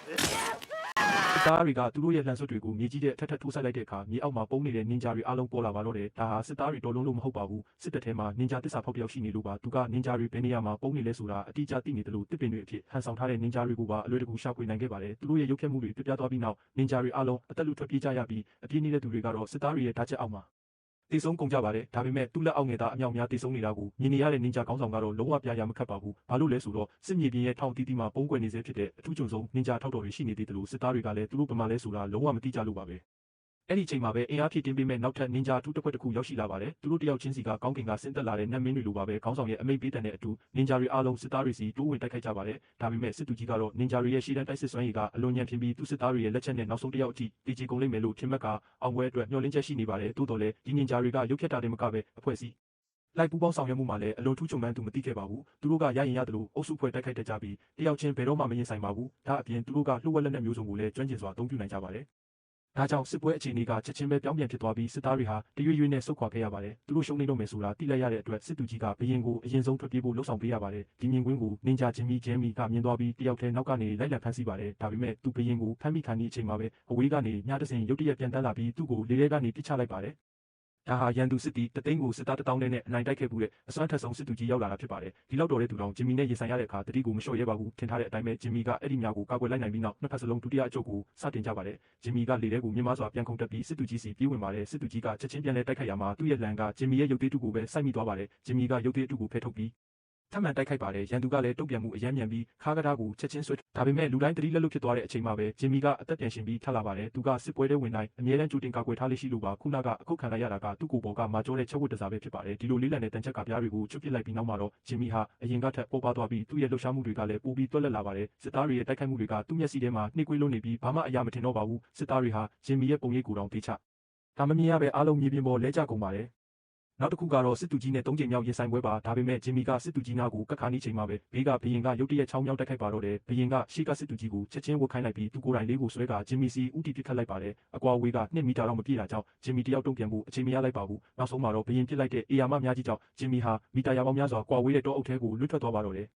စစ်သားတွေကသူတို့ရဲ့လှန်စွပ်တွေကိုမြေကြီးတဲ့ထပ်ထပ်ထိုးဆိုင်လိုက်တဲ့အခါမြေအောက်မှာပုံနေတဲ့နင်ဂျာတွေအားလုံးပေါ်လာပါတော့တယ်ဒါဟာစစ်သားတွေတော်လုံးလို့မဟုတ်ပါဘူးစစ်တပ်ထဲမှာနင်ဂျာတစ္ဆာဖောက်တယောက်ရှိနေလို့ပါသူကနင်ဂျာတွေဘယ်နေရာမှာပုံနေလဲဆိုတာအတိအကျသိနေတယ်လို့တစ်ပင်တွေအဖြစ်ဟန်ဆောင်ထားတဲ့နင်ဂျာတွေကိုပါအလွယ်တကူရှာဖွေနိုင်ခဲ့ပါတယ်သူတို့ရဲ့ရုပ်ဖြတ်မှုတွေပြပြသွားပြီးနောက်နင်ဂျာတွေအားလုံးအသက်လူထွက်ပြေးကြရပြီးအပြေးနေတဲ့သူတွေကတော့စစ်သားတွေရဲ့ဓာတ်ချက်အောက်မှာတေဆုံးကုန်ကြပါတယ်ဒါပေမဲ့သူ့လက်အောက်ငယ်သားအမြောက်များတေဆုံးနေတာကိုမြင်နေရတဲ့နင်ဂျာကောင်းဆောင်ကတော့လုံးဝပြရမခတ်ပါဘူးဘာလို့လဲဆိုတော့စစ်မြေပြင်ရဲ့ထောင်တီးတီးမှာပုံကွယ်နေစေဖြစ်တဲ့အထူးကြုံဆုံးနင်ဂျာထောက်တော်တွေရှိနေသေးတယ်လို့စစ်သားတွေကလည်းသူတို့ဘယ်မှာလဲဆိုတာလုံးဝမသိကြလို့ပါပဲအဲ့ဒီချိန်မှာပဲအင်အားဖြည့်တင်းပေးမဲ့နောက်ထပ်နင်ဂျာထူးတစ်ခွက်တစ်ခုရောက်ရှိလာပါတယ်သူတို့တယောက်ချင်းစီကကောင်းကင်ကဆင်းသက်လာတဲ့နတ်မင်းတွေလိုပါပဲခေါင်းဆောင်ရဲ့အမိတ်ပေးတန်တဲ့အတူနင်ဂျာတွေအားလုံးစစ်သားတွေစီတိုးဝင်တိုက်ခိုက်ကြပါတယ်ဒါပေမဲ့စစ်သူကြီးကတော့နင်ဂျာတွေရဲ့ရှေ့တန်းတိုက်စစ်စွမ်းရည်ကအလွန်ညံ့ပြင်းပြီးသူစစ်သားတွေရဲ့လက်ချက်နဲ့နောက်ဆုံးတယောက်အထိတေချေကုန်လိမ့်မယ်လို့ထင်မှတ်ကအောင်ပွဲအတွက်မျှော်လင့်ချက်ရှိနေပါတယ်တိုးတော်လည်းဒီနင်ဂျာတွေကရုပ်ဖြတ်တာတင်မကပဲအဖွဲ့အစည်းလိုက်ပူပေါင်းဆောင်ရွက်မှုမှာလည်းအလွန်ထူးချွန်မှန်းသူမသိခဲ့ပါဘူးသူတို့ကရရင်ရတယ်လို့အုပ်စုဖွဲ့တိုက်ခိုက်တတ်ကြပြီးတယောက်ချင်းဘယ်တော့မှမရင်ဆိုင်ပါဘူးဒါအပြင်သူတို့ကလှုပ်ဝက်လက်နက်မျိုးစုံကိုလည်းကျွမ်းကျင်စွာအသုံးပြုနိုင်ကြပါတယ်ဒါကြောင့်စစ်ပွဲအခြေအနေကချက်ချင်းပဲပြောင်းပြန်ဖြစ်သွားပြီးစစ်သားတွေဟာတရွေ့ရွေ့နဲ့ဆုတ်ခွာခဲ့ရပါတယ်သူတို့ရှုံးနေတော့မယ်ဆိုတာသိလိုက်ရတဲ့အတွက်စစ်သူကြီးကဘရင်ကိုအရင်ဆုံးထွက်ပြေးဖို့လှုံ့ဆော်ပေးရပါတယ်ဒီမြင်ကွင်းကိုနင်ဂျာဂျင်မီကမြင်သွားပြီးတယောက်တည်းနောက်ကနေလိုက်လံဖမ်းဆီးပါတယ်ဒါပေမဲ့သူဘရင်ကိုဖမ်းမိခံနေအချိန်မှာပဲအဝေးကနေညတစင်ရုတ်တရက်ပြန်တန်းလာပြီးသူ့ကိုလေထဲကနေပစ်ချလိုက်ပါတယ်ဒါဟာရန်သူစစ်တီတသိန်းကိုစစ်သား1000နဲ့အနိုင်တိုက်ခဲ့မှုတဲ့အစွမ်းထက်ဆုံးစစ်သူကြီးရောက်လာတာဖြစ်ပါတယ်ဒီလောက်တော်တဲ့သူတော်ဂျင်မီနဲ့ရင်ဆိုင်ရတဲ့အခါတတိကိုမလျှော့ရဲပါဘူးထင်ထားတဲ့အတိုင်းပဲဂျင်မီကအဲ့ဒီမြောက်ကိုကာကွယ်လိုက်နိုင်ပြီးနောက်နှစ်ဖက်စလုံးဒုတိယအကျုပ်ကိုစတင်ကြပါတယ်ဂျင်မီကလေထဲကိုမြင်မစွာပြန်ခုန်တက်ပြီးစစ်သူကြီးစီပြေးဝင်ပါတယ်စစ်သူကြီးကချက်ချင်းပြန်လဲတိုက်ခိုက်ရမှာသူ့ရဲ့လန်ကဂျင်မီရဲ့ရုပ်သေးတုကိုပဲစိုက်မိသွားပါတယ်ဂျင်မီကရုပ်သေးတုကိုဖယ်ထုတ်ပြီးထပ်မံတိုက်ခိုက်ပါတယ်ရန်သူကလည်းတုံ့ပြန်မှုအယမ်းမြန်ပြီးခါးကတားကိုချက်ချင်းဆွဲဒါပေမဲ့လူတိုင်းတတိလက်လွတ်ဖြစ်သွားတဲ့အချိန်မှာပဲဂျင်မီကအသက်ပြန်ရှင်ပြီးထပ်လာပါတယ်သူကစစ်ပွဲထဲဝင်တိုင်းအမြဲတမ်းကြိုတင်ကာကွယ်ထားလေးရှိလို့ပါခုနကအခုခံလိုက်ရတာကသူ့ကိုယ်ပေါ်ကမာကျောတဲ့ချက်ဝတ်တစားပဲဖြစ်ပါတယ်ဒီလိုလေးလံတဲ့တန်ချက်ကပြားတွေကိုချွတ်ပစ်လိုက်ပြီးနောက်မှာတော့ဂျင်မီဟာအရင်ကထက်ပေါ်ပါသွားပြီးသူ့ရဲ့လှုပ်ရှားမှုတွေကလည်းပိုပြီးတွက်လက်လာပါတယ်စစ်သားတွေရဲ့တိုက်ခိုက်မှုတွေကသူ့မျက်စိထဲမှာနှိကွေးလွန်းနေပြီးဘာမှအရာမထင်တော့ပါဘူးစစ်သားတွေဟာဂျင်မီရဲ့ပုံရိပ်ကိုတောင်တေးချဒါမမြင်ရပဲအားလုံးမြေပြင်ပေါ်လဲကျကုန်ပါတယ်နောက်တစ်ခုကတော့စစ်သူကြီးနဲ့3ချိန်မြောက်ရင်ဆိုင်ပွဲပါဒါပေမဲ့ဂျင်မီကစစ်သူကြီးနားကိုကတ်ခါနီးချိန်မှာပဲဘေးကဘရင်ကရုတ်တရက်ချောင်းမြောက်တိုက်ခိုက်ပါတော့တယ်ဘရင်ကရှေ့ကစစ်သူကြီးကိုချက်ချင်းဝတ်ခိုင်းလိုက်ပြီးသူကိုယ်တိုင်လေးကိုဆွဲကဂျင်မီစီဦးတီပစ်ခတ်လိုက်ပါတယ်အကွာဝေးက2မီတာတော့မပြည့်တာကြောင့်ဂျင်မီတယောက်တုံ့ပြန်ဖို့အချိန်မရလိုက်ပါဘူးနောက်ဆုံးမှာတော့ဘရင်ပစ်လိုက်တဲ့အေယာမများကြီးကြောင့်ဂျင်မီဟာမီတာရာပေါင်းများစွာကွာဝေးတဲ့တောအုပ်ထဲကိုလွတ်ထွက်သွားပါတော့တယ်